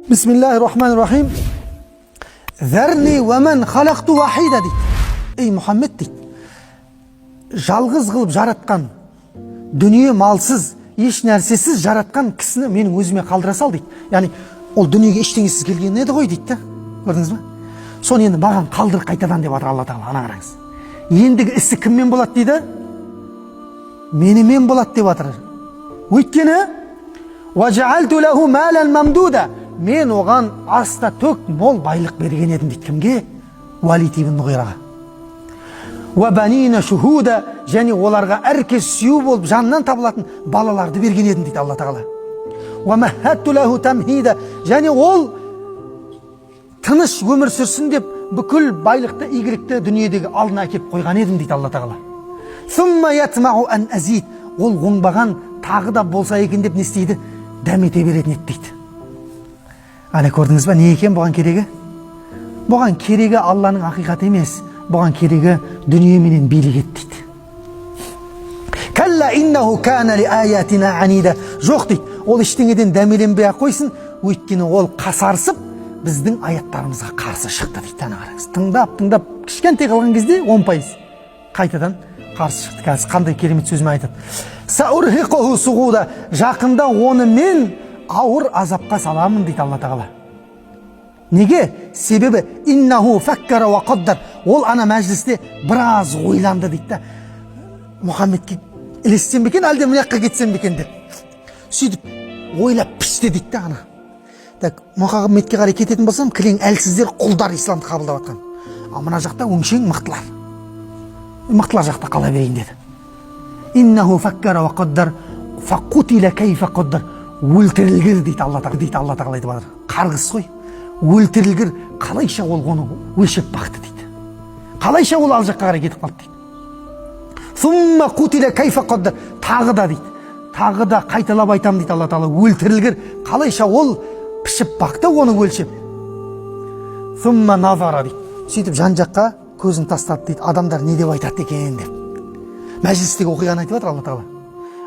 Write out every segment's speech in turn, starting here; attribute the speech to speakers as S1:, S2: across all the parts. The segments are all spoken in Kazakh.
S1: Бисмиллахир-рахманир-рахим. Зарни ва ман халақту вахида дейді. Ей Мұхаммед дейді. Жалғыз қылып жаратқан, дүние малсыз, еш нәрсесіз жаратқан кісіні менің өзіме қалдыра сал дейді. Яғни ол дүниеге ештеңесіз келген еді ғой дейді. Көрдіңіз бе? Соны енді маған қалдыр қайтадан деп жатыр Алла Тағала. Ана қараңыз. Ендігі ісі кіммен болады дейді? Менімен болады деп жатыр. Өйткені وَجَعَلْتُ لَهُ مَالًا مَمْدُودًا мен оған аста төк мол байлық берген едім дейді. Кімге? Валид ибн Мұғираға. وَبَنِينَ شُهُودًا және оларға әркез сүйеу болып жанынан табылатын балаларды берген едім дейді Алла Тағала. وَمَهَّدْتُ لَهُ تَمْهِيدًا және ол тыныш өмір сүрсін деп бүкіл байлықты, игілікті дүниедегі алдына әкеп қойған едім дейді Алла Тағала. ثُمَّ يَطْمَعُ أَنْ أَزِيدَ ол оңбаған тағы да болса екен деп не істейді? Дәмете беретін еді дейді. Ана көрдіңіз ба, не екен бұған керегі? Бұған керегі Алланың ақиқаты емес, бұған керегі дүние менен билік ет дейді. Калла иннаху кана ли аятина анида. Жоқ дейді, ол ештеңеден дәмеленбей ақ қойсын, өйткені ол қасарысып біздің аяттарымызға қарсы шықты дейді. Ана қараңыз, тыңдап кішкентай қалған кезде 10% қайтадан қарсы шықты. Қазір қандай керемет сөзімен айтады. Саурхиқуху суғуда, жақында оны мен ауыр азапқа саламын дейді Алла Тағала. Неге? Себебі иннаху факкара ва қаддар. Ол ана мәжілісте біраз ойланды дейді. Мұхаммедке ілессем бекен, әлде мына жаққа кетсем бекен деп. Сөйтіп ойлап пішті дейді ана. Так, Мұхаммедке қарай кететін болсам, кілең әлсіздер, құлдар исламды қабылдап жатқан. А мына жақта өңшең мықтылар. Мықтылар жақта қала берейін деді. Иннаху факкара ва қаддар фақутила кайфа қаддар. Өлтірілгір дейді Алла Тағала айтып жатыр. Қарғыс қой. Өлтірілгір, қалайша ол оны өлшеп бақты дейді. Қалайша ол ал жаққа қарай кетіп қалды дейді. Сумма қутила кайфа қаддар. Тағы да дейді. Тағы да қайталап айтамын дейді Алла Тағала. Өлтірілгір, қалайша ол пішіп бақты оны өлшеп. Сумма назара дейді. Сөйтіп жан жаққа көзін тастады дейді. Адамдар не деп айтады екен деп. Мәжілістегі оқиғаны айтып жатыр Алла Тағала.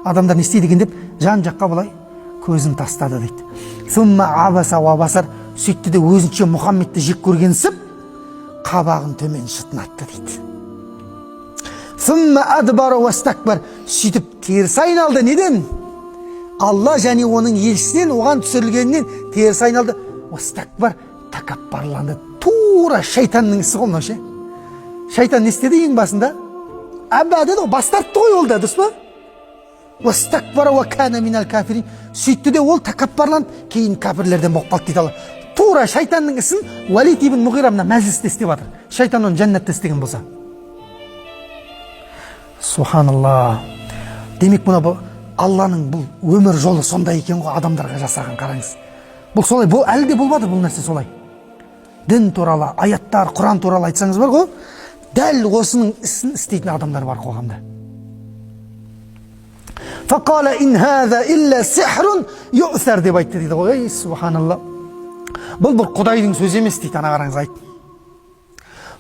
S1: Адамдар не істейді екен деп жан жаққа былай көзін тастады дейді. Сумма абаса ва басар. Сөйтті де өзінше Мұхаммедті жек көргенсіп, қабағын төмен шытынатты дейді. Сумма адбара ва стакбар. Сөйтіп теріс айналды. Неден? Алла және оның елшісінен оған түсірілгенінен теріс айналды. Ва стакбар, тәкаппарланды. Тура шайтанның ісі ғой ше. Шайтан не істеді ең басында? Әбба деді, бас тартты ғой ол да, дұрыс па? Вастакбара ва кана минал кафирин. Сөйтті де ол тәкаппарланып, кейін кәпірлерден болып қалды дейді Алла. Тура шайтанның ісін Валид ибн Мұғира мына мәжілісте істеп жатыр. Шайтан оны жәннатта істеген болса. Субханалла. Демек мына Алланың бұл өмір жолы сондай екен ғой, адамдарға жасаған, қараңыз. Бұл солай, бұл әлі де болмады бұл нәрсе солай. Дін туралы, аяттар, Құран туралы айтсаңыз бар ғой, дәл осының ісін істейтін адамдар бар қоғамда. Фақала ин хаза илля сихрун ю'сар деп айтты дейді ғой. Субханалла. Бұл бір Құдайдың сөзі емес дейді, ана қараңыз айт.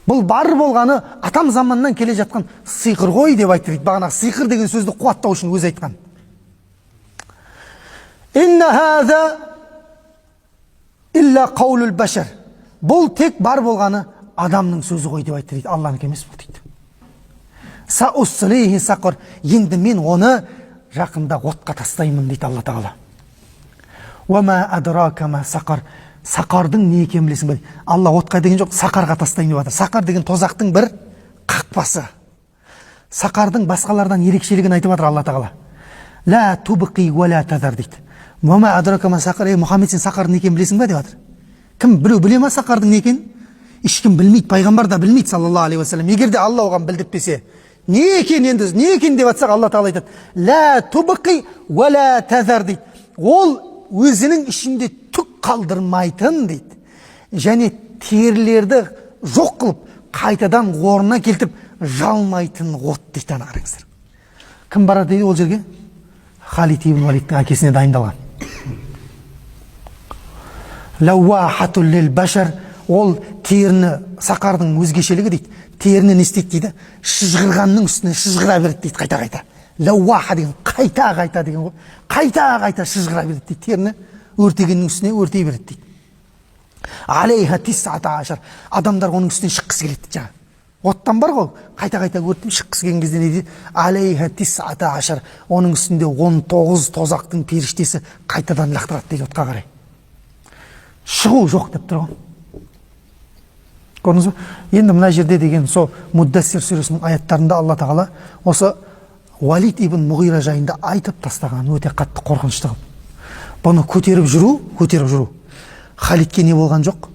S1: Бұл бар болғаны атам заманнан келе жатқан сиқыр ғой деп айтты дейді. Бағана сиқыр деген сөзді қуаттау үшін өзі айтқан. Инна хаза илля қаулул башар. Бұл тек бар болғаны адамның сөзі ғой деп айтты дейді. Алланікі емес бұл дейді. Сауслихи сақыр. Енді мен оны жақында отқа тастаймын дейді Алла Тағала. Уама адрака ма сақар. Сақардың не екенін білесің бе? Алла отқа деген жоқ, сақарға тастаймын деп жатыр. Сақар деген тозақтың бір қақпасы. Сақардың басқалардан ерекшелігін айтып жатыр Алла Тағала. Ла тубқи ва ла тазар дейді. Уама адрака ма сақар. Мұхаммед, сен сақардың не екенін білесің бе деп жатыр. Кім біреу біле ма сақардың не екенін? Ешкім білмейді, пайғамбар да білмейді саллаллаху алейхи уассалам. Егер де Алла оған білдіртпесе, не екен енді, не екен деп жатсақ, Алла Тағала айтады. Ла тубқи ва ла тазар дейді. Ол өзінің ішінде түк қалдырмайтын дейді. Және терілерді жоқ қылып, қайтадан орнына келтіп жалмайтын от дейді. Ана қараңыздар. Кім барады дейді ол жерге? Халид ибн Валидтің әкесіне дайындалған. Лауахатул лил башар. Ол теріні, сақардың өзгешелігі дейді. Теріні не істейді дейді? Шыжғырғанның үстіне шыжғыра береді дейді, қайта-қайта. Лауаха деген қайта-қайта деген ғой. Қайта-қайта шыжғыра береді дейді. Теріні өртегеннің үстіне өртей береді дейді. алейха тисата ашар. Адамдар оның үстінен шыққысы келеді жаңа. Оттан бар ғой, қайта-қайта өртеп шыққысы келген кезде не дейді? Алейха тисата ашар. Оның үстінде 19 тозақтың періштесі қайтадан лақтырады дейді отқа қарай. Шығу жоқ деп тұр ғой. Көрдіңіз бе? Енді мына жерде деген сол Муддассир сүресінің аяттарында Алла тағала осы Валид ибн Муғира жайында айтып тастаған өте қатты қорқынышты қылып. Бұны көтеріп жүру. Халидке не болған жоқ?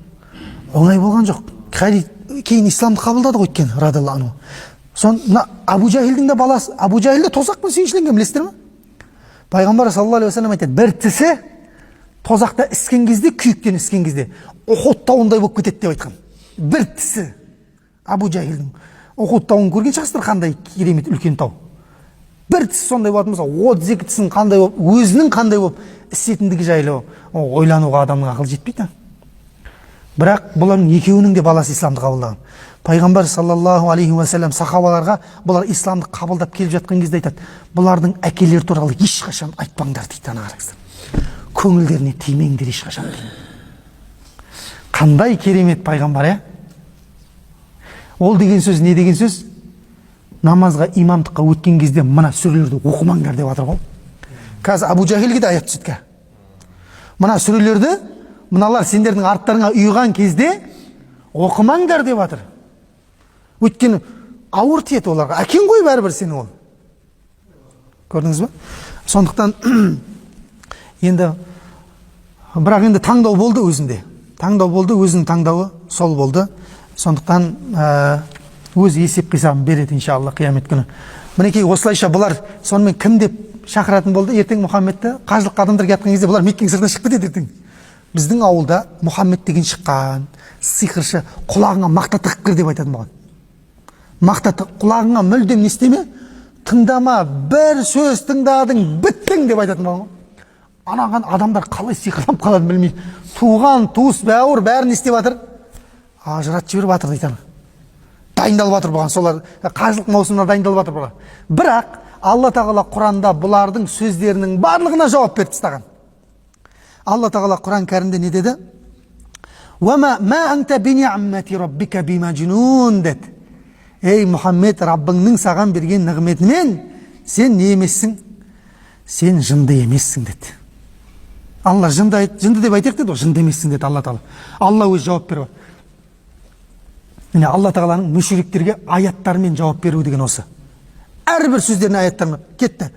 S1: Оңай болған жоқ. Халид кейін исламды қабылдады ғой өйткені радиаллаху анху. Мына Абу Жахилдің де баласы, Абу Жахил де тозақпен сүйіншіленген, білесіздер ме? Пайғамбар саллаллаху алейхи ва саллям айтады, бір тісі тозақта іскен кезде, күйіктен іскен кезде Ухуд тауындай болып кетеді деп айтқан. Бір тісі Абу Жахилдің. Ухуд тауын көрген шығарсыздар, қандай керемет үлкен тау. Бір тісі сондай болатын болса, 32 тісін қандай болып, өзінің қандай болып істейтіндігі жайлы ойлануға адамның ақылы жетпейді. Бірақ бұлардың екеуінің де баласы исламды қабылдаған. Пайғамбар саллаллаху алейхи ва саллям сахабаларға бұлар исламды қабылдап келіп жатқан кезде айтады, бұлардың әкелері туралы ешқашан айтпаңдар дейді, ана қараңыздар. Көңілдеріне тимеңдер ешқашан дейді. Қандай керемет пайғамбар, Ол деген сөз не деген сөз? Намазға, имамдыққа өткен кезде мына сүрелерді оқымаңдар деп жатыр ғой. Қазір Абу Жахилге де аят түседі. Мына сүрелерді, мыналар сендердің арттарыңа ұйыған кезде оқымаңдар деп жатыр. Өйткені ауыр тиеді оларға. Әкең ғой бәрібір сенің ол. Көрдіңіз бе? Сондықтан енді бірақ енді таңдау болды өзінде. Таңдау болды, өзінің таңдауы сол болды. Сондықтан өз есеп қисабын береді иншалла қиямет күні. Мінекей осылайша бұлар сонымен кім деп шақыратын болды? Ертең Мұхаммедті қажылыққа адамдар келген кезде бұлар Меккенің сыртына шығып кетеді ертең. Біздің ауылда Мұхаммед деген шыққан, сиқыршы, құлағыңа мақта тығып кір деп айтатын болған. Мақта тығып, құлағыңа мүлдем не істеме, тыңдама, бір сөз тыңдадың, біттің деп айтатын болған. Анаған адамдар қалай сиқырланып қалады білмейді. Туған, туыс, бауыр бәрін істеп жатыр. Ажыратып жіберіп жатыр дейді. Дайындалып жатыр бұған, солар қажылық маусымына дайындалып жатыр бұға. Бірақ Алла тағала Құранда бұлардың сөздерінің барлығына жауап беріп тастаған. Алла тағала Құран кәрімде не деді? وَمَا أَنْتَ بِنِعْمَةِ رَبِّكَ بِمَجْنُونَ деді. Ей Мұхаммед, Раббыңның саған берген нығметінен сен не емессің? Сен жынды емессің деді. Алла жынды деп айтайық деді, жынды емессің деді Алла тағала. Алла өз жауап беріп. Міне Алла тағаланың мүшриктерге аяттармен жауап беру деген осы. Әрбір сөздеріне аяттармен кетті.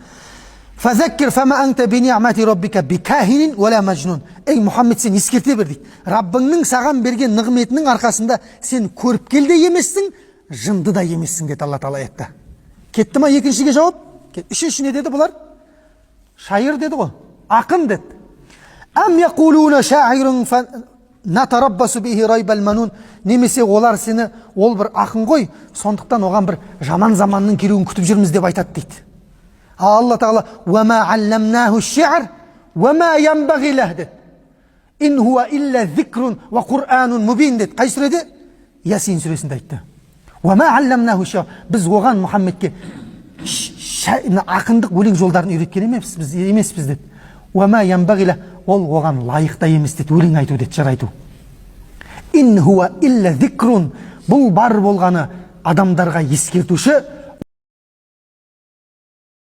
S1: Фазаккир фама анта бини'мати раббика бикахин вала majnun. Ей Мұхаммед, сен ескерте бер дейді. Раббыңның саған берген нығметінің арқасында сен көріпкел де емессің, жынды да емессің деді Алла тағала аятта. Кетті ма екіншіге жауап? Үшінші не деді бұлар? Шайыр деді ғой, ақын деді. Ам яқулуна шаирун натараббасу бихи райбал манун. Немесе олар сені, ол бір ақын ғой, сондықтан оған бір жаман заманның келуін күтіп жүрміз деп айтады дейді. Алла тағала وَمَا عَلَّمْنَاهُ الشِّعْرَ وَمَا يَنْبَغِي لَهُ деді. إِنْ هُوَ إِلَّا ذِكْرٌ وَقُرْآنٌ مُبِينٌ деді. Қай сүреде? Ясин сүресінде айтты. وَمَا عَلَّمْنَاهُ الشِّعْرَ. Біз оған Мұхаммедке ақындық өлең жолдарын үйреткен емеспіз деді. وَمَا يَنْبَغِي لَهُ. Ол оған лайықта емес деді, өлең айту деді, жыр айту. إِنْ هُوَ إِلَّا ذِكْرٌ. Бұл бар болғаны адамдарға ескертуші,